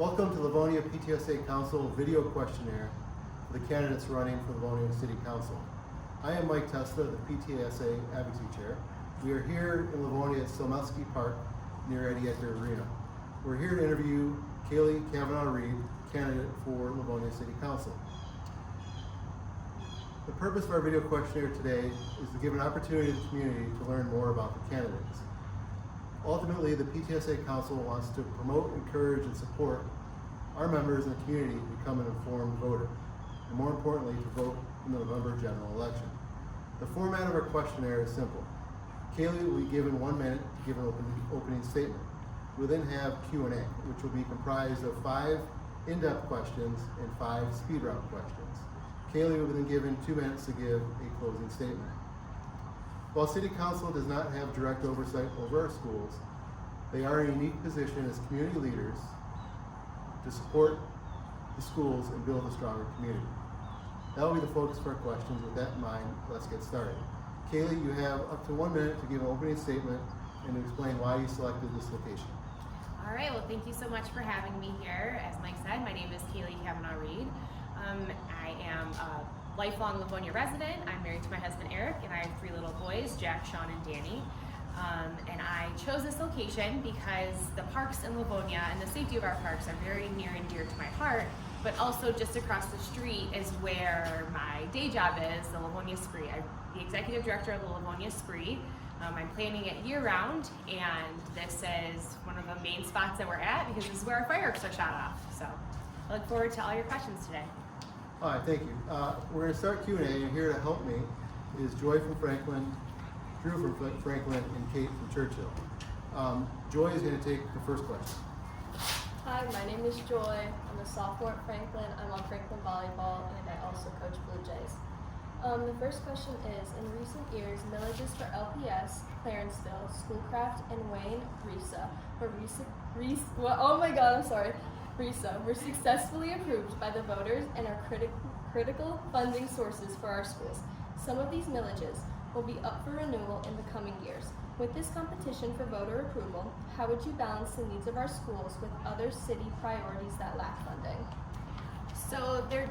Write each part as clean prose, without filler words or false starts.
Welcome to Livonia PTSA Council video questionnaire for the candidates running for Livonia City Council. I am Mike Testa, the PTSA Advocacy Chair. We are here in Livonia at Silmeski Park near Eddie Edgar Arena. We're here to interview Kayleigh Kavanagh Reid, candidate for Livonia City Council. The purpose of our video questionnaire today is to give an opportunity to the community to learn more about the candidates. Ultimately, the PTSA Council wants to promote, encourage, and support our members in the community to become an informed voter, and more importantly, to vote in the November general election. The format of our questionnaire is simple. Kayleigh will be given 1 minute to give an opening statement. We'll then have Q&A, which will be comprised of 5 in-depth questions and 5 speed round questions. Kayleigh will be then given 2 minutes to give a closing statement. While City Council does not have direct oversight over our schools, they are in a unique position as community leaders to support the schools and build a stronger community. That will be the focus of our questions. With that in mind, let's get started. Kayleigh, you have up to 1 minute to give an opening statement and to explain why you selected this location. All right, well, thank you so much for having me here. As Mike said, my name is Kayleigh Kavanagh Reid. I am a lifelong Livonia resident. I'm married to my husband Eric, and I have 3 little boys, Jack, Sean, and Danny. And I chose this location because the parks in Livonia and the safety of our parks are very near and dear to my heart, but also just across the street is where my day job is, the Livonia Spree. I'm the executive director of the Livonia Spree. I'm planning it year-round, and this is one of the main spots that we're at because this is where our fireworks are shot off. So I look forward to all your questions today. All right, thank you. We're going to start Q&A, and here to help me is Joy from Franklin, Drew from Franklin, and Kate from Churchill. Joy is going to take the first question. Hi, my name is Joy. I'm a sophomore at Franklin. I'm on Franklin volleyball, and I also coach Blue Jays. The first question is, in recent years, millages for LPS, Clarenceville, Schoolcraft, and Wayne, Risa were successfully approved by the voters and are critical funding sources for our schools. Some of these millages will be up for renewal in the coming years. With this competition for voter approval, how would you balance the needs of our schools with other city priorities that lack funding? So they're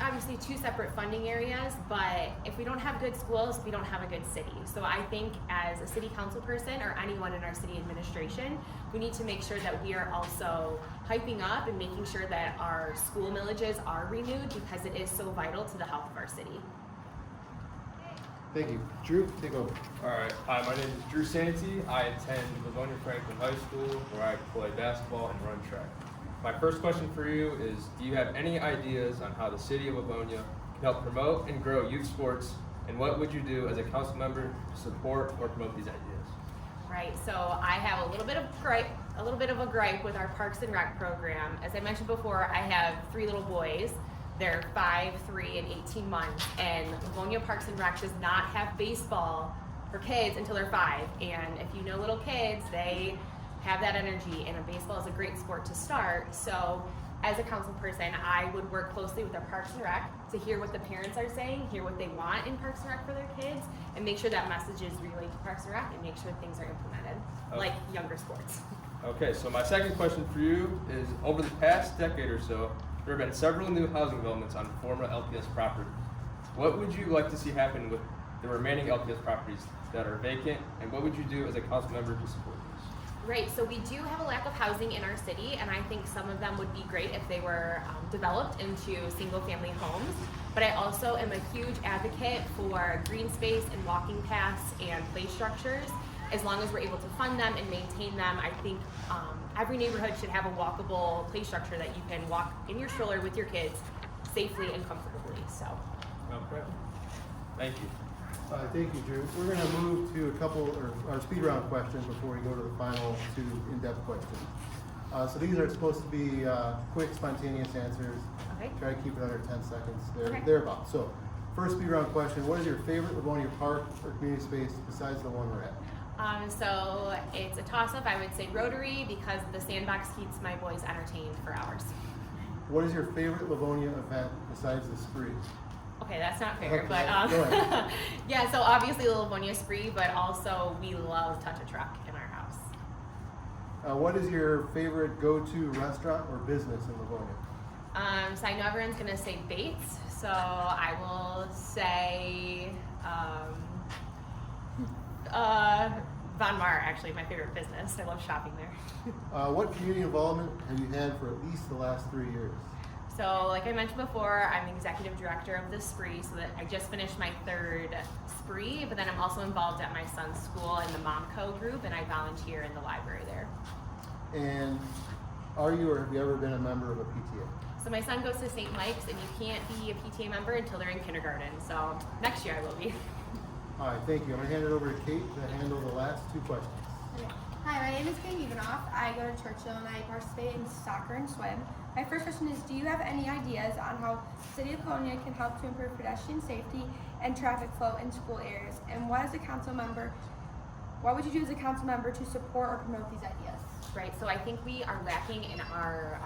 obviously 2 separate funding areas, but if we don't have good schools, we don't have a good city. So I think as a city council person or anyone in our city administration, we need to make sure that we are also hyping up and making sure that our school millages are renewed because it is so vital to the health of our city. Thank you. Drew, take over. All right. Hi, my name is Drew Santee. I attend Livonia Franklin High School, where I play basketball and run track. My first question for you is, do you have any ideas on how the city of Livonia can help promote and grow youth sports, and what would you do as a council member to support or promote these ideas? Right, so I have a little bit of a gripe with our Parks and Rec program. As I mentioned before, I have 3 little boys. They're 5, 3, and 18 months, and Livonia Parks and Rec does not have baseball for kids until they're 5. And if you know little kids, they have that energy, and a baseball is a great sport to start. So as a council person, I would work closely with our Parks and Rec to hear what the parents are saying, hear what they want in Parks and Rec for their kids, and make sure that message is relayed to Parks and Rec and make sure things are implemented, like younger sports. Okay, so my second question for you is, over the past decade or so, there have been several new housing developments on former LPS properties. What would you like to see happen with the remaining LPS properties that are vacant, and what would you do as a council member to support this? Right, so we do have a lack of housing in our city, and I think some of them would be great if they were developed into single-family homes. But I also am a huge advocate for green space and walking paths and play structures. As long as we're able to fund them and maintain them, I think every neighborhood should have a walkable play structure that you can walk in your stroller with your kids safely and comfortably. So. Okay, thank you. Thank you, Drew. We're going to move to a couple our speed round questions before we go to the final 2 in-depth questions. So these are supposed to be quick, spontaneous answers. Okay. Try to keep it under 10 seconds. Okay. Thereabouts. So, first speed round question: what is your favorite Livonia park or community space besides the one we're at? So it's a toss-up. I would say Rotary because the sandbox keeps my boys entertained for hours. What is your favorite Livonia event besides the Spree? Okay, that's not fair, Okay, but go ahead. yeah, so obviously the Livonia Spree, but also we love Touch a Truck in our house. What is your favorite go-to restaurant or business in Livonia? So I know everyone's gonna say Bates, so I will say Von Mar, actually, my favorite business. I love shopping there. What community involvement have you had for at least the last 3 years? So, like I mentioned before, I'm the executive director of the Spree, so that I just finished my 3rd Spree, but then I'm also involved at my son's school in the Momco group, and I volunteer in the library there. And are you or have you ever been a member of a PTA? So my son goes to St. Mike's, and you can't be a PTA member until they're in kindergarten, so next year I will be. All right, thank you. I'm going to hand it over to Kate to handle the last 2 questions. Okay. Hi, my name is Kavanagh. I go to Churchill and I participate in soccer and swim. My first question is, do you have any ideas on how the City of Livonia can help to improve pedestrian safety and traffic flow in school areas? And what would you do as a council member to support or promote these ideas? Right, so I think we are lacking in our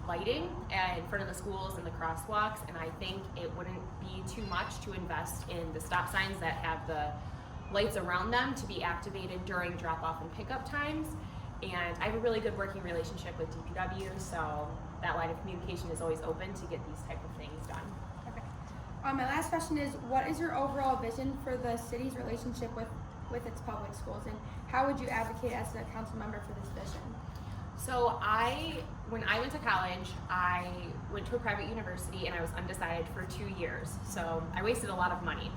lighting in front of the schools and the crosswalks, and I think it wouldn't be too much to invest in the stop signs that have the lights around them to be activated during drop-off and pickup times. And I have a really good working relationship with DPW, so that line of communication is always open to get these type of things done. Okay. My last question is, what is your overall vision for the city's relationship with its public schools, and how would you advocate as a council member for this vision? So when I went to college, I went to a private university and I was undecided for 2 years. So I wasted a lot of money.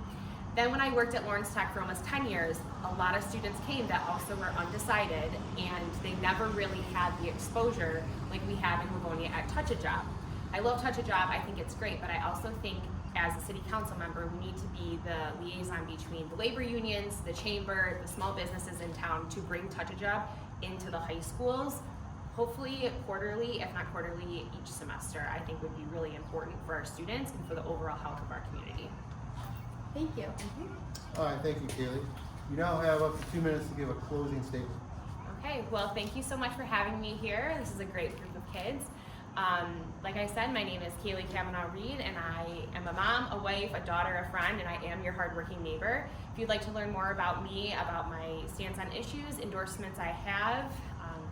Then when I worked at Lawrence Tech for almost 10 years, a lot of students came that also were undecided, and they never really had the exposure like we have in Livonia at Touch a Job. I love Touch a Job, I think it's great, but I also think as a city council member, we need to be the liaison between the labor unions, the chamber, the small businesses in town to bring Touch a Job into the high schools. Hopefully quarterly, if not quarterly, each semester, I think would be really important for our students and for the overall health of our community. Thank you. All right, thank you, Kayleigh. You now have up to 2 minutes to give a closing statement. Okay, well, thank you so much for having me here. This is a great group of kids. Like I said, my name is Kayleigh Kavanagh Reid, and I am a mom, a wife, a daughter, a friend, and I am your hardworking neighbor. If you'd like to learn more about me, about my stance on issues, endorsements I have,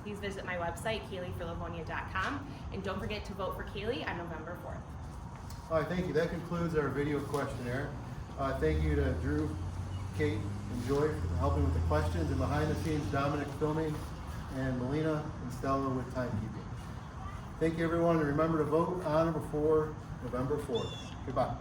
please visit my website, KayleighForLivonia.com, and don't forget to vote for Kayleigh on November 4th. All right, thank you. That concludes our video questionnaire. Thank you to Drew, Kate, and Joy for helping with the questions, and behind the scenes, Dominic filming, and Melina and Stella with timekeeping. Thank you, everyone, and remember to vote on or before November 4th. Goodbye.